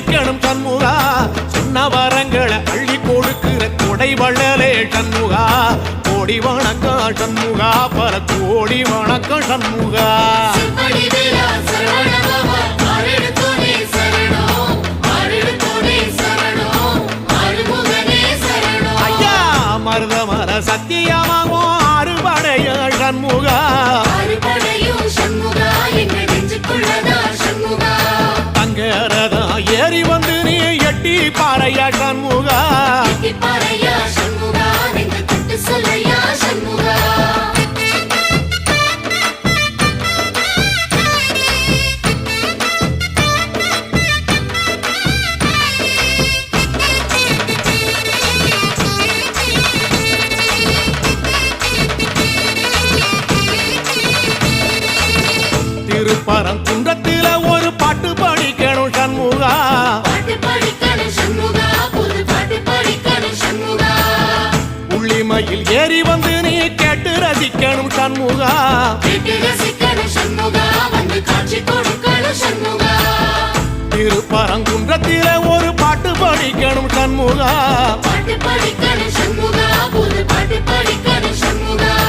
ரசிக்கணும் சண்முகா சொன்ன வரங்களை அள்ளி கொடுக்கிற கொடை வள்ளலே சண்முகா கோடி வணக்கம் சண்முகா பல கோடி வணக்கம் சண்முகா ஐயா மருதமர சத்தியமாகும் அறுபடைய சண்முகா தங்கரதா ஏறி வந்து நீ எட்டி பாறையா சண்முகா திருப்பரங்குன்றத்தில ஒரு பாட்டு படிக்கணும் சண்முகா உள்ளிமையில் ஏறி வந்து நீ கேட்டு ரசிக்கணும் சண்முகா திருப்பரங்குன்றத்தில ஒரு பாட்டு படிக்கணும் சண்முகா சண்முகா